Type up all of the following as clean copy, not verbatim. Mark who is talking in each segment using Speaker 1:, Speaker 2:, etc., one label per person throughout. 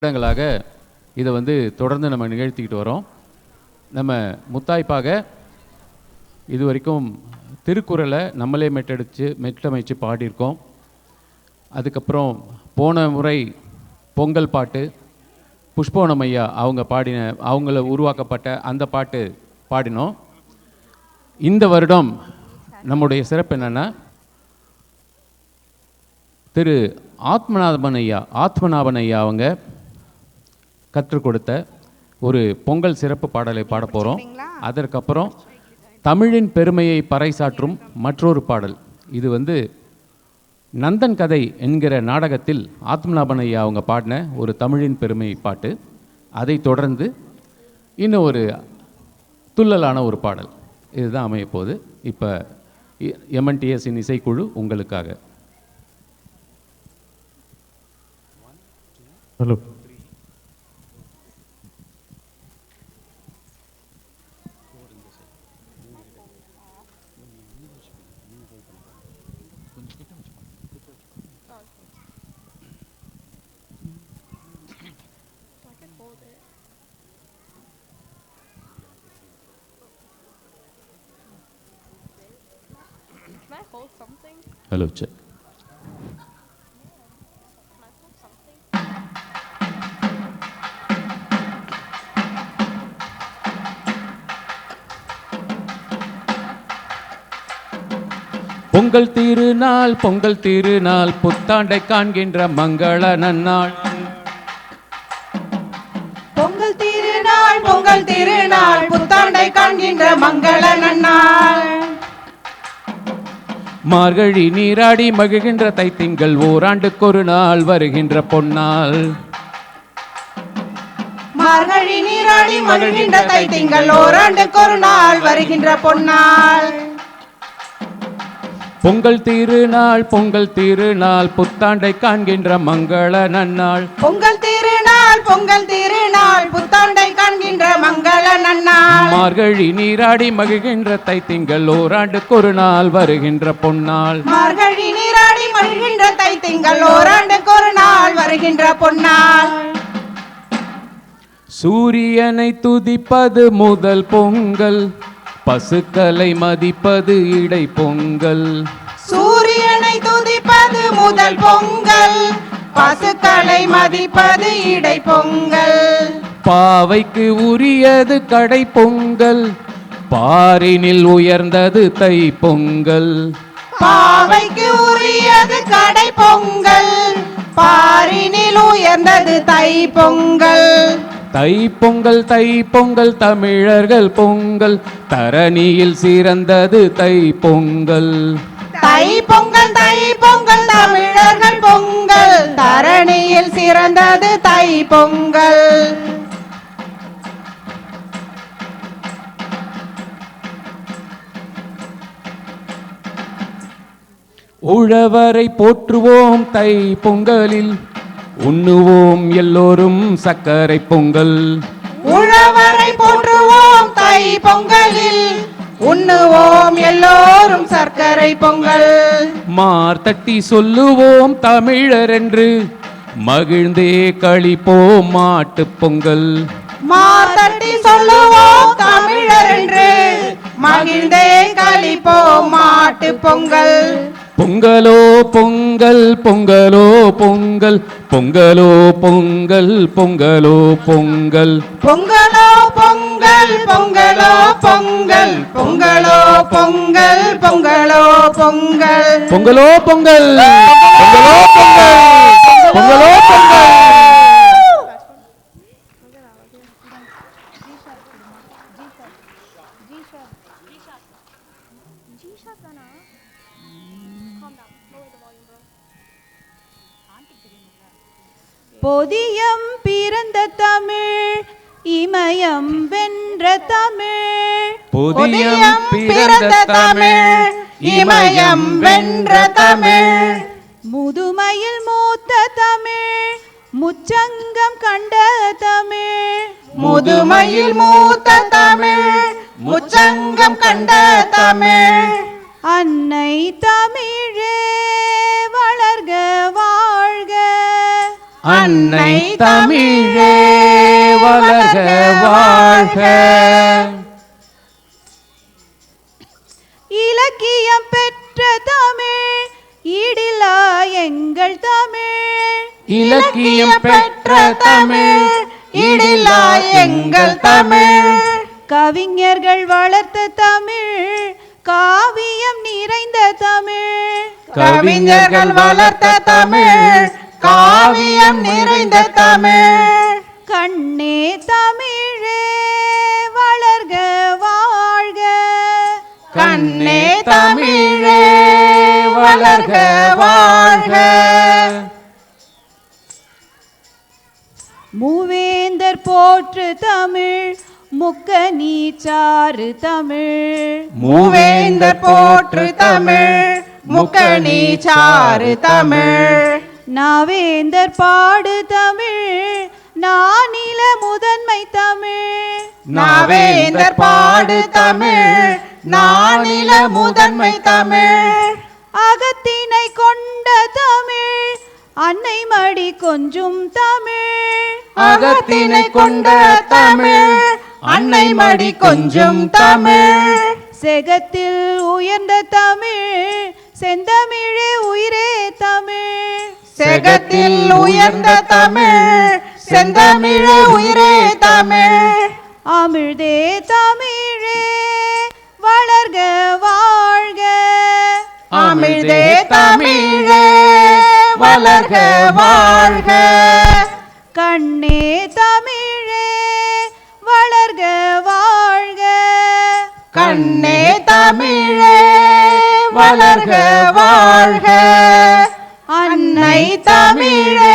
Speaker 1: இடங்களாக இதை தொடர்ந்து நம்ம நிகழ்த்திக்கிட்டு வரோம். நம்ம முத்தாய்ப்பாக இது வரைக்கும் திருக்குறளை நம்மளே மெட்டமைச்சு பாடியிருக்கோம். அதுக்கப்புறம் போன முறை பொங்கல் பாட்டு புஷ்பவனம் ஐயா அவங்கள உருவாக்கப்பட்ட அந்த பாட்டு பாடினோம். இந்த வருடம் நம்முடைய சிறப்பு என்னென்னா, திரு ஆத்மநாபன் ஐயா அவங்க கற்றுக் கொடுத்த ஒரு பொங்கல் சிறப்பு பாடலை பாட போகிறோம். அதற்கப்புறம் தமிழின் பெருமையை பறைசாற்றும் மற்றொரு பாடல். இது நந்தன் கதை என்கிற நாடகத்தில் ஆத்மநாபன் ஐயா அவங்க பாடின ஒரு தமிழின் பெருமை பாட்டு. அதை தொடர்ந்து இன்னும் ஒரு துள்ளலான ஒரு பாடல். இதுதான் அமைய போகுது. இப்போ எம்என்டிஎஸின் இசைக்குழு உங்களுக்காக.
Speaker 2: Hello,
Speaker 1: hello check. பொங்கல் திருநாள் புத்தாண்டை காண்கின்ற மங்கள நன்னாள்.
Speaker 3: பொங்கல் திருநாள் புத்தாண்டை காண்கின்ற மங்கள நன்னாள்.
Speaker 1: மார்கழி நீராடி மகிழ்கின்ற தைத்திங்கள் ஓராண்டுக்கொரு நாள் வருகின்ற பொன்னாள்.
Speaker 3: மார்கழி நீராடி மகிழ்கின்ற தைத்திங்கள் ஓராண்டுக்கொரு நாள் வருகின்ற பொன்னாள்.
Speaker 1: பொங்கல் திருநாள் புத்தாண்டை காண்கின்ற மங்கள நன்னாள்.
Speaker 3: பொங்கல் திருநாள் புத்தாண்டை காண்கின்ற மங்கள நன்னாள்.
Speaker 1: மார்கழி நீராடி மகிழ்கின்ற தைத்திங்கள் ஓராண்டுக்கொரு நாள் வருகின்ற பொன்னாள்.
Speaker 3: மார்கழி நீராடி மகிழ்கின்ற தைத்திங்கள் ஓராண்டுக்கொரு நாள் வருகின்ற பொன்னாள்.
Speaker 1: சூரியனை துதிப்பது முதல் பொங்கல், பசுக்களை மதிப்பது இடை பொங்கல்.
Speaker 3: சூரியனை துதிப்பது முதல் பொங்கல், பசுக்களை மதிப்பது இடை பொங்கல்.
Speaker 1: பாவைக்கு உரியது கடை பொங்கல், பாரினில் உயர்ந்தது தை பொங்கல்.
Speaker 3: பாவைக்கு உரியது கடை பொங்கல், பாரினில் உயர்ந்தது தை பொங்கல்.
Speaker 1: தை பொங்கல் தமிழர்கள் பொங்கல், தரணியில் சிறந்தது தை பொங்கல்.
Speaker 3: தை பொங்கல் தமிழர்கள் பொங்கல், தரணியில் சிறந்தது தை பொங்கல்.
Speaker 1: உழவரை போற்றுவோம் தை பொங்கலில், உண்ணுவோம் எல்லோரும் சர்க்கரை பொங்கல்.
Speaker 3: உழவரை போற்றுவோம் தை பொங்கலில், உண்ணுவோம் எல்லோரும் சர்க்கரை பொங்கல்.
Speaker 1: மார்த்தட்டி சொல்லுவோம் தமிழர் என்று, மகிழ்ந்தே களிப்போம் மாட்டு பொங்கல்.
Speaker 3: மார்த்தட்டி சொல்லுவோம் தமிழர் என்று, மகிழ்ந்தே களிப்போம் மாட்டு பொங்கல்.
Speaker 1: பொங்கலோ பொங்கல் பொங்கலோ பொங்கல், பொங்கலோ பொங்கல் பொங்கலோ பொங்கல்.
Speaker 3: பொங்கலோ பொங்கல் பொங்கலோ பொங்கல், பொங்கலோ பொங்கல் பொங்கலோ பொங்கல்.
Speaker 1: பொங்கலோ பொங்கல் பொங்கலோ பொங்கல், பொங்கலோ பொங்கல்.
Speaker 4: பொதியம் பிறந்த தமிழ், இமயம் வென்ற தமிழ்.
Speaker 1: பொதியம் பிறந்த தமிழ்,
Speaker 3: இமயம் வென்ற தமிழ்.
Speaker 4: முதுமையில் மூத்த தமிழ், முச்சங்கம் கண்ட தமிழ்.
Speaker 3: முதுமையில் மூத்த தமிழ், முச்சங்கம் கண்ட தமிழ்.
Speaker 4: அன்னை தமிழே வளர்க வாழ்க,
Speaker 1: அன்னை தமிழே வளர்க வாழ்க.
Speaker 4: இலக்கியம் பெற்ற தமிழ் ஈடில்லா எங்கள் தமிழ்.
Speaker 1: இலக்கியம் பெற்ற தமிழ் ஈடில்லா எங்கள் தமிழ்.
Speaker 4: கவிஞர்கள் வளர்த்த தமிழ் காவியம் நிறைந்த தமிழ்.
Speaker 3: கவிஞர்கள் வளர்த்த தமிழ் காவியம் நிறைந்த தமிழ்.
Speaker 4: கண்ணே தமிழே வளர்க வாழ்க.
Speaker 3: கண்ணே தமிழே வளர்க வாழ்க.
Speaker 4: மூவேந்தர் போற்று தமிழ் முக்கணி சாறு தமிழ்.
Speaker 3: மூவேந்தர் போற்று தமிழ் முக்கணி சாறு தமிழ்.
Speaker 4: நாவேந்தர் பாடு தமிழ் நானில முதன்மை தமிழ்.
Speaker 3: நாவேந்தர் பாடு தமிழ் நானில முதன்மை தமிழ்.
Speaker 4: அகத்தினை கொண்ட தமிழ் அன்னை மடி கொஞ்சும் தமிழ்.
Speaker 3: அகத்தினை கொண்ட தமிழ் அன்னை மடி கொஞ்சும் தமிழ்.
Speaker 4: செகத்தில் உயர்ந்த தமிழ் செந்தமிழே உயிரே தமிழ்.
Speaker 3: செகத்தில் உயர்ந்த தமிழ் செந்தமிழே உயிரே தமிழ்.
Speaker 4: அமிழ்தே தமிழே வளர்க வாழ்க.
Speaker 3: அமிழ்தே தமிழே வளர்க வாழ்க.
Speaker 4: கண்ணே தமிழே வளர்க வாழ்க.
Speaker 3: கண்ணே தமிழே வளர்க வாழ்க. அன்னை தமிழே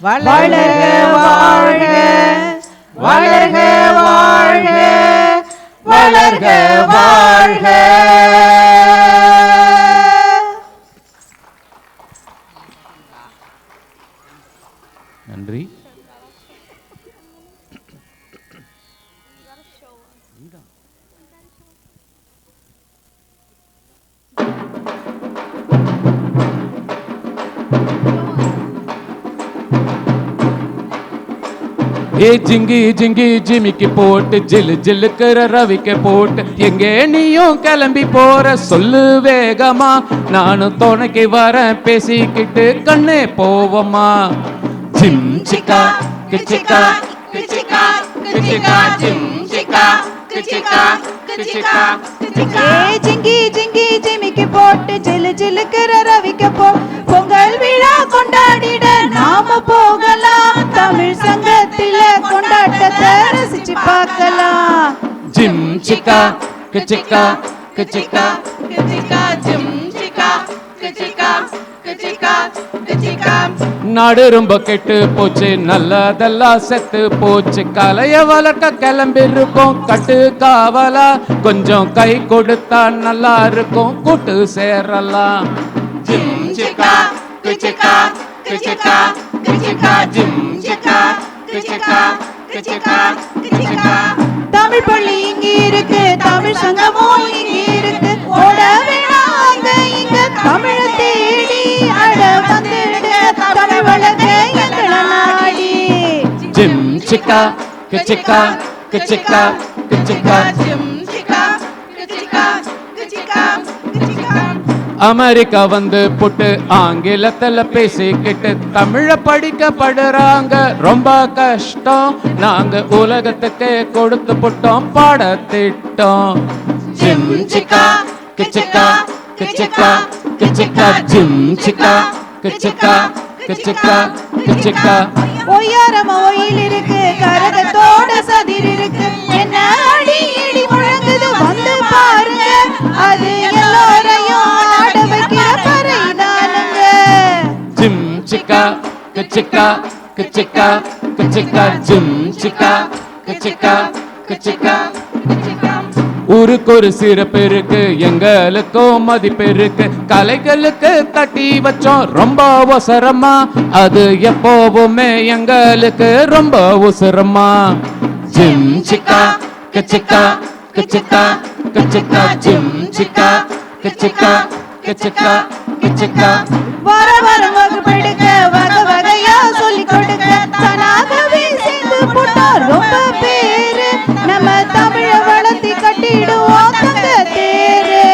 Speaker 3: வளர்க வாழ்க. வளர்க வாழ்க. வளர்க வாழ்க.
Speaker 1: நன்றி. ஏ ஜிங்கி ஜிங்கி ஜிமிக்கி போட்டு ஜில்லு ஜில்லுக்கிற ரவிக்க போட்டு எங்கே நீயும் கிளம்பி போற சொல்லு வேகமா. நானும் துணைக்கு வரேன் பேசிக்கிட்டு கண்ணே போவமா. ஜிம் சிக்கா கிச்சிக்கா கிச்சிக்கா கிச்சிக்கா ஜிம் சிக்கா கிச்சிக்கா கிச்சிக்கா கிச்சிக்கா.
Speaker 4: ஜிங்கி ஜிங்கி ஜிமிக்கி போட்டு ஜிலு ஜிலுக்கிற ரவிக்க போ. பொங்கல் விழா கொண்டாடிட நாம போகலாம். தமிழ் சங்கத்தில கொண்டாட்டத்தை ரசிச்சு பார்க்கலாம்.
Speaker 1: ஜிம் சிக்கா கிச்சிக்கா கிச்சிக்கா
Speaker 3: கிச்சிக்கா ஜிம் சிக்கா கிச்சிக்கா கிச்சிக்கா கிச்சிக்கா.
Speaker 1: நாடு ரொம்ப கெட்டு போச்சு நல்லதெல்லாம் செத்து போச்சு. கலைய வளர்க்க கிளம்பிருக்கோம் கட்டு காவலா. கொஞ்சம் கை கொடுத்தா நல்லா இருக்கும் கூட்டு சேரலாம். ஜிம் சிக்கா கிச்சிக்கா கிச்சிக்கா கிச்சிக்கா ஜிம் சிக்கா கிச்சிக்கா கிச்சிக்கா கிச்சிக்கா.
Speaker 4: தமிழ் பள்ளி இங்க இருக்கு தமிழ் சங்கமும் இங்க இருக்கு. ஓட வேணாங்க இங்க தமிழ தேடி அட வந்துடுங்க தமிழ் வளர்க்க எங்கள நாடி.
Speaker 1: ஜிம் சிக்கா கிச்சிக்கா கிச்சிக்கா கிச்சிக்கா.
Speaker 3: ஜிம் சிக்கா கிச்சிக்கா கிச்சிக்கா கிச்சிக்கா.
Speaker 1: அமெரிக்கா வந்து புட்டு ஆங்கிலத்துல பேசிக்கிட்டு தமிழ படிக்கப்படுறாங்க ரொம்ப கஷ்டம். நாங்க உலகத்துக்கு கொடுத்து புட்டோம் பாடத்திட்டோம். ஜிம் சிக்கா கிச்சிக்கா கிச்சிக்கா கிச்சிக்கா ஜிம் சிக்கா கிச்சிக்கா கிச்சிக்கா கிச்சிக்கா.
Speaker 4: ஒய்யாரமா ஒயில் இருக்கு கரகத்தோட சதிர் இருக்கு. என்ன அடி இடி முழங்குது வந்து பாருங்க. அது எல்லோரையும் ஆட வைக்கிற பறைதானுங்க.
Speaker 1: ஜிம் சிக்கா கிச்சிக்கா கிச்சிக்கா கிச்சிக்கா ஜிம் சிக்கா கிச்சிக்கா கிச்சிக்கா கிச்சிக்கா. ஊருக்கு ஒரு சிறப்பு இருக்கு எங்களுக்கும் மதிப்பு இருக்கு. கலைகளுக்கு தட்டி வச்சோம் ரொம்ப அவசரமா. அது எப்போவுமே எங்களுக்கு ரொம்ப உசரமா. ஜிம் சிக்கா கிச்சிக்கா கிச்சிக்கா கிச்சிக்கா ஜிம் சிக்கா கிச்சிக்கா கிச்சிக்கா கிச்சிக்கா
Speaker 4: வர வர வகுப்பெடுக்க வகை வகையா சொல்லி கொடுக்க தானாகவே சேர்ந்து போட்டா ரொம்ப பேரு நம்ம தமிழ வளர்த்தி கட்டிடுவோம் தங்க தேரு.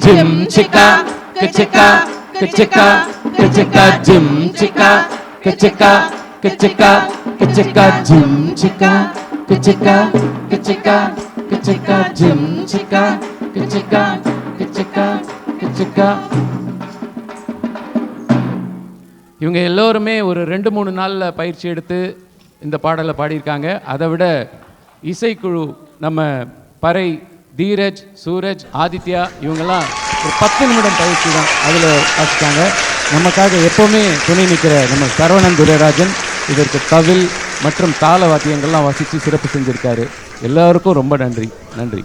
Speaker 1: ஜிம் சிக்கா கிச்சிக்கா கிச்சிக்கா கிச்சிக்கா ஜிம் சிக்கா கிச்சிக்கா கிச்சிக்கா கிச்சிக்கா ஜிம் சிக்கா கிச்சிக்கா கிச்சிக்கா கிச்சிக்கா ஜிம் சிக்கா கிச்சிக்கா கிச்சிக்கா கிச்சிக்கா. இவங்க எல்லோருமே ஒரு 2-3 நாளில் பயிற்சி எடுத்து இந்த பாடலை பாடியிருக்காங்க. அதை விட இசைக்குழு நம்ம பறை, தீரஜ், சூரஜ், ஆதித்யா இவங்கெல்லாம் ஒரு 10 நிமிடம் பயிற்சி தான் அதில் வாசித்தாங்க. நமக்காக எப்போவுமே துணை நிற்கிற நம்ம சரவணன் துரைராஜன் இதற்கு தவில் மற்றும் தாள வாத்தியங்கள்லாம் வாசித்து சிறப்பு செஞ்சுருக்காரு. எல்லாருக்கும் ரொம்ப நன்றி. நன்றி.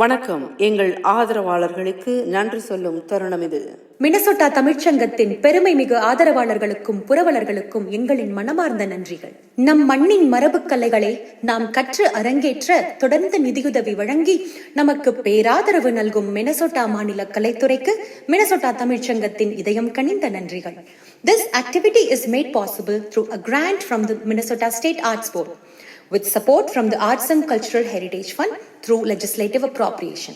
Speaker 2: வணக்கம். எங்கள் ஆதரவாளர்களுக்கு நன்றி சொல்லும் தருணம் இது.
Speaker 5: மினசோட்டா தமிழ்ச்சங்கத்தின் பெருமை மிகு ஆதரவாளர்களுக்கும் புரவலர்களுக்கும் எங்களின் மனமார்ந்த நன்றிகள். நம் மண்ணின் மரபு கலைகளை நாம் கற்று அரங்கேற்ற தொடர்ந்து நிதியுதவி வழங்கி நமக்கு பேராதரவு நல்கும் மினசோட்டா மாநில கலைத்துறைக்கு மினசோட்டா தமிழ்ச்சங்கத்தின் இதயம் கனிந்த நன்றிகள். This activity is made possible through a grant from the Minnesota State Arts Board with support from the Arts and Cultural Heritage Fund through legislative appropriation.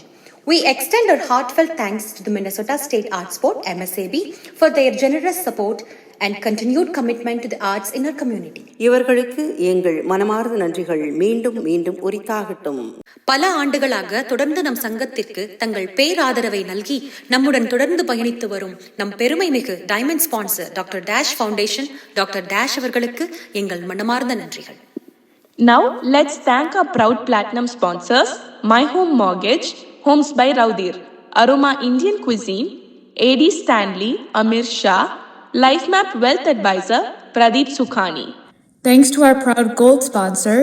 Speaker 5: We extend our heartfelt thanks to the Minnesota State Arts Board, MSAB, for their generous support and continued commitment to the arts in our community.
Speaker 2: இவர்களுக்கு எங்கள் மனமார்ந்த நன்றிகள் மீண்டும் மீண்டும் உரித்தாகட்டும்.
Speaker 5: பல ஆண்டுகளாக தொடர்ந்து நம் சங்கத்திற்கு தங்கள் பேராதரவை நல்கி நம்முடன் தொடர்ந்து பயணித்து வரும் நம் பெருமை மிகு diamond sponsor doctor dash foundation doctor dash அவர்களுக்கு எங்கள் மனமார்ந்த நன்றிகள்.
Speaker 6: Now let's thank our proud platinum sponsors: My Home Mortgage, Homes by Raudir, Aroma Indian Cuisine, AD Stanley, Amir Shah, LifeMap Wealth Advisor, Pradeep Sukhani.
Speaker 7: Thanks to our proud gold sponsor,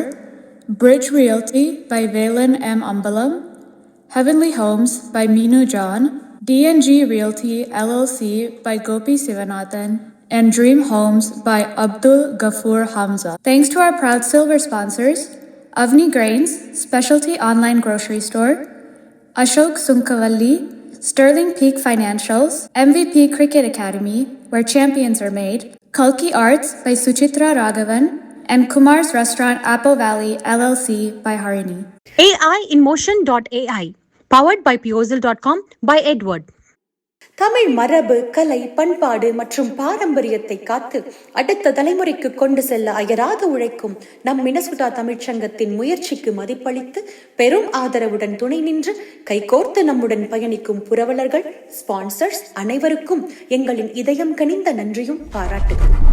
Speaker 7: Bridge Realty by Valen M. Ambalam, Heavenly Homes by Meenu John, DNG Realty LLC by Gopi Sivanathan, and Dream Homes by Abdul Ghafoor Hamza. Thanks to our proud silver sponsors, Avni Grains, Specialty Online Grocery Store, Ashok Sunkavalli, Sterling Peak Financials, MVP Cricket Academy, where champions are made, Kalki Arts by Suchitra Raghavan, and Kumar's Restaurant Apple Valley LLC by Harini.
Speaker 5: AIinmotion.ai, powered by Piozil.com by Edward. Tamil மரபு, கலை, பண்பாடு மற்றும் பாரம்பரியத்தை காத்து அடுத்த தலைமுறைக்கு கொண்டு செல்ல அயராது உழைக்கும் நம் மினசோட்டா தமிழ்ச்சங்கத்தின் முயற்சிக்கு மதிப்பளித்து பெரும் ஆதரவுடன் துணை நின்று கைகோர்த்து நம்முடன் பயணிக்கும் புரவலர்கள், ஸ்பான்சர்ஸ் அனைவருக்கும் எங்களின் இதயம் கனிந்த நன்றியும் பாராட்டுகளும்.